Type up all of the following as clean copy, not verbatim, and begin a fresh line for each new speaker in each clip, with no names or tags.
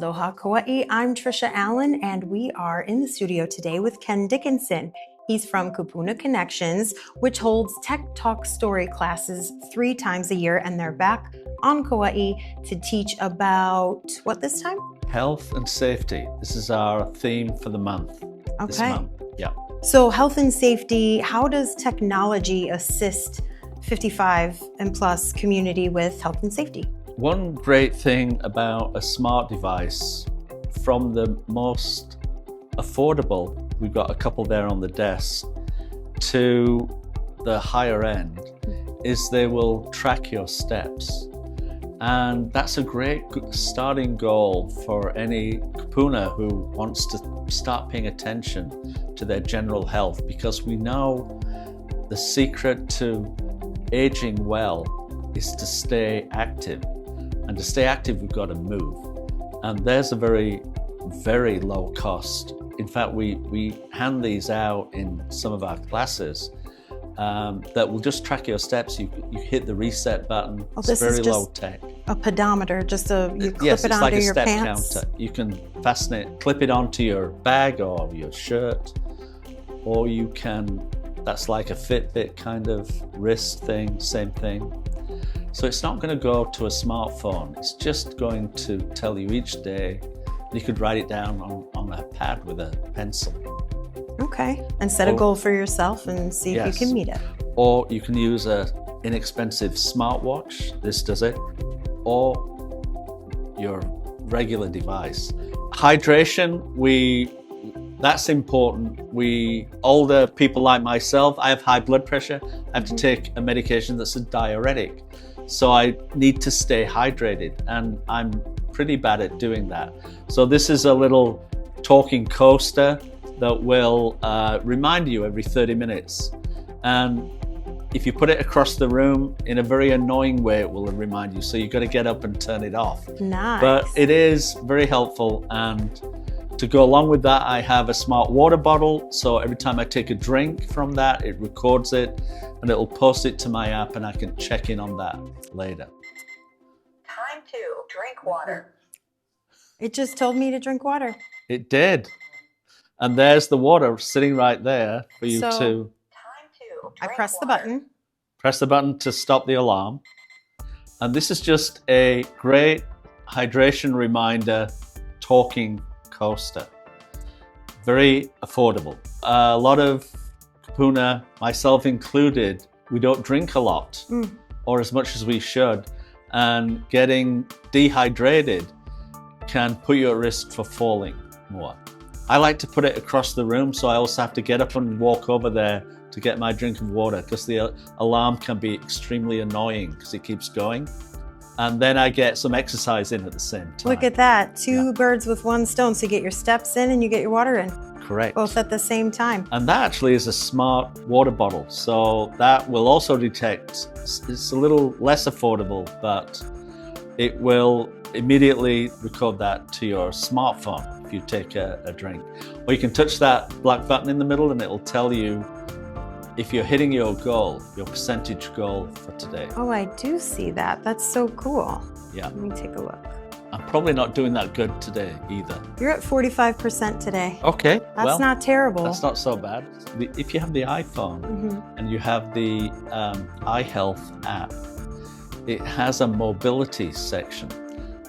Aloha Kauai, I'm Tricia Allen, and we are in the studio today with Ken Dickinson. He's from Kūpuna Connections, which holds Tech Talk Story classes 3 times a year, and they're back on Kauai to teach about, what this time?
Health and safety. This is our theme for the month.
Okay.
This month, yeah.
So health and safety, how does technology assist 55 and plus community with health and safety?
One great thing about a smart device, from the most affordable, we've got a couple there on the desk, to the higher end, is they will track your steps. And that's a great starting goal for any kapuna who wants to start paying attention to their general health, because we know the secret to aging well is to stay active. And to stay active, we've got to move. And there's a very, very low cost. In fact, we hand these out in some of our classes that will just track your steps. You hit the reset button.
Oh,
it's very low tech.
A pedometer, you clip
yes,
it
it's
onto
like a
your
step
pants.
counter. You can fasten it, clip it onto your bag or your shirt, or you can, that's like a Fitbit kind of wrist thing, same thing. So it's not going to go to a smartphone. It's just going to tell you each day. You could write it down on a pad with a pencil.
Okay, and set a goal for yourself and see if you can meet it.
Or you can use an inexpensive smartwatch, this does it, or your regular device. Hydration, that's important. Older people like myself, I have high blood pressure. I have to take a medication that's a diuretic. So I need to stay hydrated, and I'm pretty bad at doing that. So this is a little talking coaster that will remind you every 30 minutes. And if you put it across the room in a very annoying way, it will remind you. So you've got to get up and turn it off.
Nice.
But it is very helpful. And to go along with that, I have a smart water bottle. So every time I take a drink from that, it records it and it'll post it to my app, and I can check in on that later.
Time to drink water.
It just told me to drink water.
It did. And there's the water sitting right there for you to...
Time to
I
drink
press the
water.
button.
Press the button to stop the alarm. And this is just a great hydration reminder talking coaster. Very affordable. A lot of kapuna, myself included, we don't drink a lot or as much as we should. And getting dehydrated can put you at risk for falling more. I like to put it across the room, so I also have to get up and walk over there to get my drink of water, because the alarm can be extremely annoying because it keeps going. And then I get some exercise in at the same time.
Look at that, two birds with one stone. So you get your steps in and you get your water in.
Correct.
Both at the same time.
And that actually is a smart water bottle. So that will also detect, it's a little less affordable, but it will immediately record that to your smartphone if you take a drink. Or you can touch that black button in the middle and it'll tell you if you're hitting your goal, your percentage goal for today.
Oh, I do see that. That's so cool.
Yeah.
Let me take a look.
I'm probably not doing that good today either.
You're at 45% today.
Okay.
That's not terrible.
That's not so bad. If you have the iPhone and you have the iHealth app, it has a mobility section.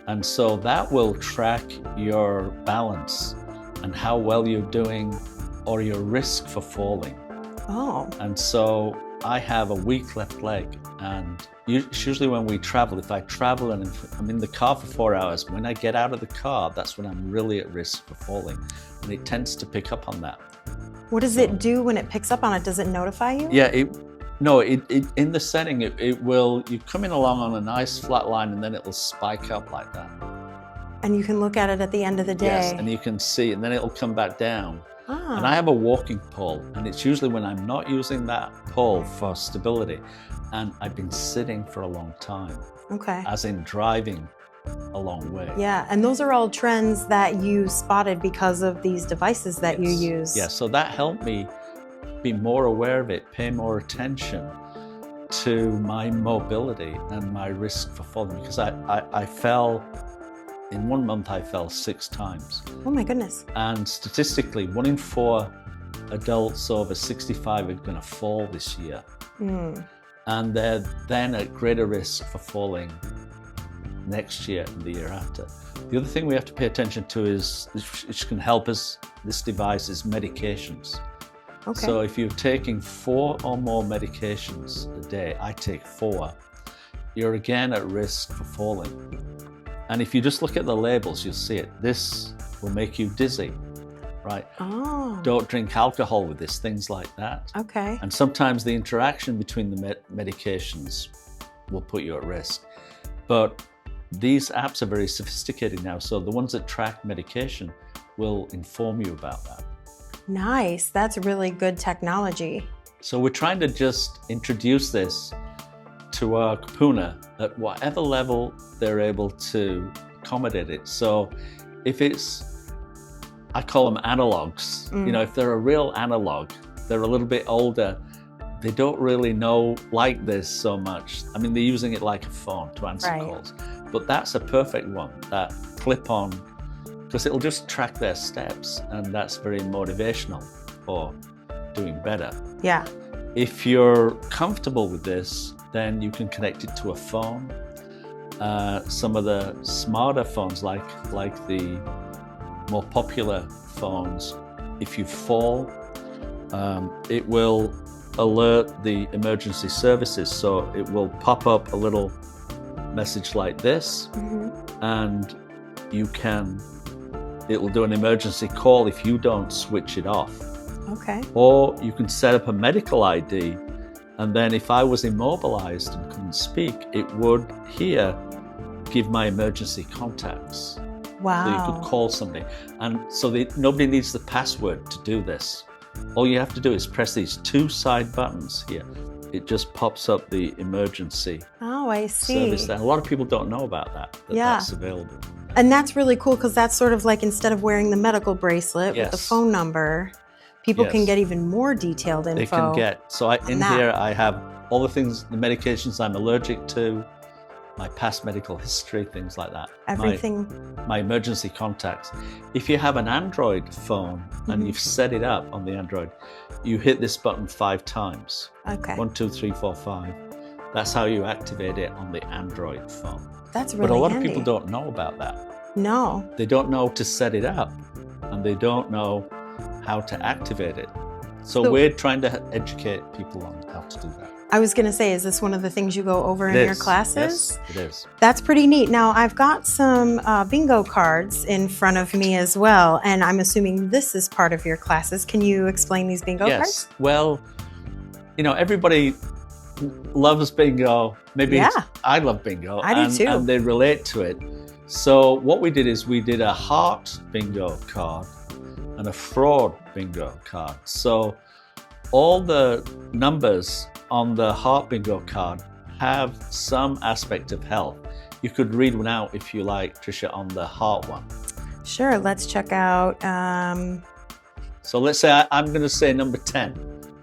And so that will track your balance and how well you're doing or your risk for falling.
Oh.
And so I have a weak left leg, and usually when we travel, if I travel and if I'm in the car for 4 hours, when I get out of the car, that's when I'm really at risk for falling. And it tends to pick up on that.
What does it do when it picks up on it? Does it notify you?
Yeah, in the setting, it will, you come in along on a nice flat line and then it will spike up like that.
And you can look at it at the end of the day.
Yes, and you can see, and then it'll come back down.
Ah.
And I have a walking pole, and it's usually when I'm not using that pole for stability, and I've been sitting for a long time.
Okay.
As in driving a long way.
Yeah, and those are all trends that you spotted because of these devices that you use.
Yeah, so that helped me be more aware of it, pay more attention to my mobility and my risk for falling, because I fell in 1 month I fell 6 times.
Oh my goodness.
And statistically, 1 in 4 adults over 65 are going to fall this year. And they're then at greater risk for falling next year and the year after. The other thing we have to pay attention to is, which can help us, this device, is medications.
Okay.
So if you're taking 4 or more medications a day, I take 4, you're again at risk for falling. And if you just look at the labels, you'll see it. This will make you dizzy, right?
Oh.
Don't drink alcohol with this, things like that.
Okay.
And sometimes the interaction between the medications will put you at risk. But these apps are very sophisticated now, so the ones that track medication will inform you about that.
Nice. That's really good technology.
So we're trying to just introduce this to our kapuna at whatever level they're able to accommodate it. So if it's, I call them analogs, you know, if they're a real analog, they're a little bit older, they don't really know like this so much. I mean, they're using it like a phone to answer calls, but that's a perfect one, that clip-on, because it'll just track their steps, and that's very motivational for doing better.
Yeah.
If you're comfortable with this, then you can connect it to a phone. Some of the smarter phones, like the more popular phones, if you fall, it will alert the emergency services. So it will pop up a little message like this, and it will do an emergency call if you don't switch it off.
Okay.
Or you can set up a medical ID, and then if I was immobilized and couldn't speak, it would here give my emergency contacts.
Wow.
So you could call somebody. And so nobody needs the password to do this. All you have to do is press these 2 side buttons here. It just pops up the emergency
I see.
service there. A lot of people don't know about that that's available.
And that's really cool, because that's sort of like, instead of wearing the medical bracelet with the phone number, people can get even more detailed info.
They can get, so here I have all the things, the medications I'm allergic to, my past medical history, things like that.
Everything.
My emergency contacts. If you have an Android phone and you've set it up on the Android, you hit this button 5 times.
Okay.
1, 2, 3, 4, 5. That's how you activate it on the Android phone.
That's really
But a lot
handy.
of people don't know about that.
No.
They don't know to set it up, and they don't know how to activate it. So we're trying to educate people on how to do that.
I was going to say, is this one of the things you go over in your classes?
Yes, it is.
That's pretty neat. Now, I've got some bingo cards in front of me as well, and I'm assuming this is part of your classes. Can you explain these bingo cards?
Yes. Well, you know, everybody loves bingo. Maybe I love bingo.
I do too.
And they relate to it. So what we did is we did a heart bingo card and a fraud bingo card. So all the numbers on the heart bingo card have some aspect of health. You could read one out if you like, Tricia, on the heart one.
Sure, let's check out.
So let's say I'm going to say number 10.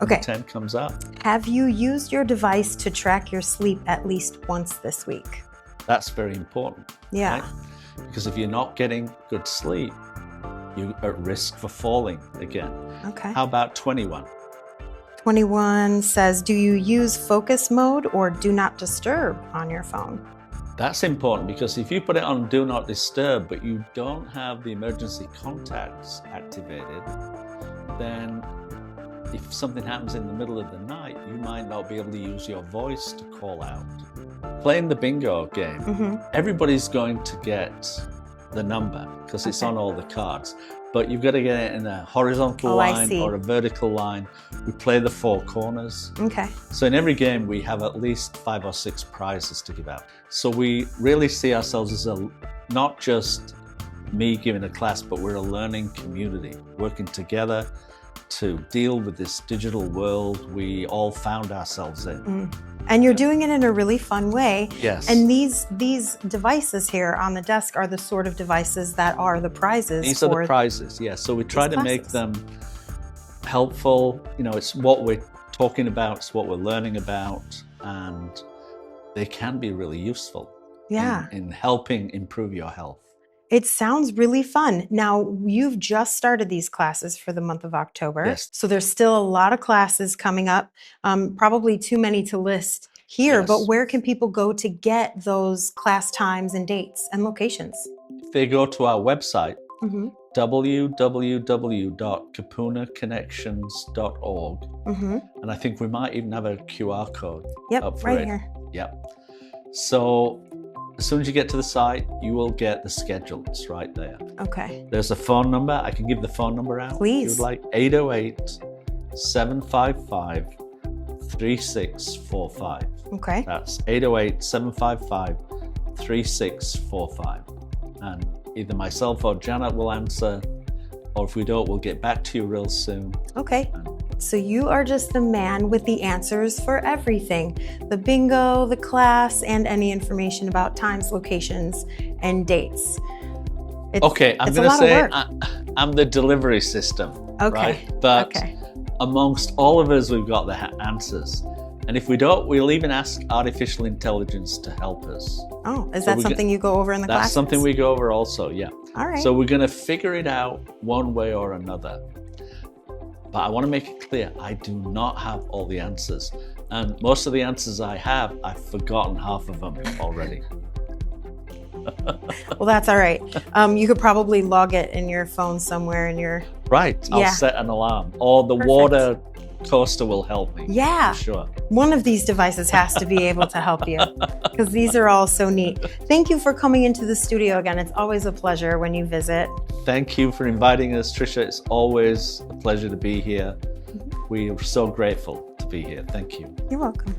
Okay.
Number 10 comes up.
Have you used your device to track your sleep at least once this week?
That's very important.
Yeah.
Right? Because if you're not getting good sleep, you're at risk for falling again.
Okay.
How about 21?
21 says, do you use focus mode or do not disturb on your phone?
That's important, because if you put it on do not disturb, but you don't have the emergency contacts activated, then if something happens in the middle of the night, you might not be able to use your voice to call out. Playing the bingo game, everybody's going to get the number because it's on all the cards, but you've got to get it in a horizontal line or a vertical line. We play the 4 corners.
Okay.
So in every game, we have at least 5 or 6 prizes to give out. So we really see ourselves as not just me giving a class, but we're a learning community working together to deal with this digital world we all found ourselves in.
And you're doing it in a really fun way.
Yes.
And these devices here on the desk are the sort of devices that are the prizes.
These are the prizes, yes. So we try to make them helpful. You know, it's what we're talking about, it's what we're learning about, and they can be really useful in helping improve your health.
It sounds really fun. Now, you've just started these classes for the month of October.
Yes.
So there's still a lot of classes coming up, probably too many to list here,
Yes.
but where can people go to get those class times and dates and locations?
They go to our website,
Mm-hmm.
www.Kūpunaconnections.org,
Mm-hmm.
and I think we might even have a QR code
Yep,
up for
right
it.
here.
Yep. So as soon as you get to the site, you will get the schedule. It's right there.
Okay.
There's a phone number. I can give the phone number out.
Please.
If you'd like 808-755-3645.
Okay.
That's 808-755-3645. And either myself or Janet will answer, or if we don't, we'll get back to you real soon.
Okay. So you are just the man with the answers for everything. The bingo, the class, and any information about times, locations, and dates.
Okay, I'm
it's a
going to
lot of
say
work.
I'm the delivery system,
Okay.
right? But
Okay.
amongst all of us, we've got the answers. And if we don't, we'll even ask artificial intelligence to help us.
Oh, is
So
that something you go over in the
That's
classes?
something we go over also, yeah.
All right.
So we're going to figure it out one way or another. But I want to make it clear, I do not have all the answers. And most of the answers I have, I've forgotten half of them already.
Well, that's all right. You could probably log it in your phone somewhere in your...
Right, I'll
Yeah.
set an alarm. Or the
Perfect.
water coaster will help me.
Yeah.
For sure.
One of these devices has to be able to help you because these are all so neat. Thank you for coming into the studio again. It's always a pleasure when you visit.
Thank you for inviting us, Tricia. It's always a pleasure to be here. We are so grateful to be here. Thank you.
You're welcome.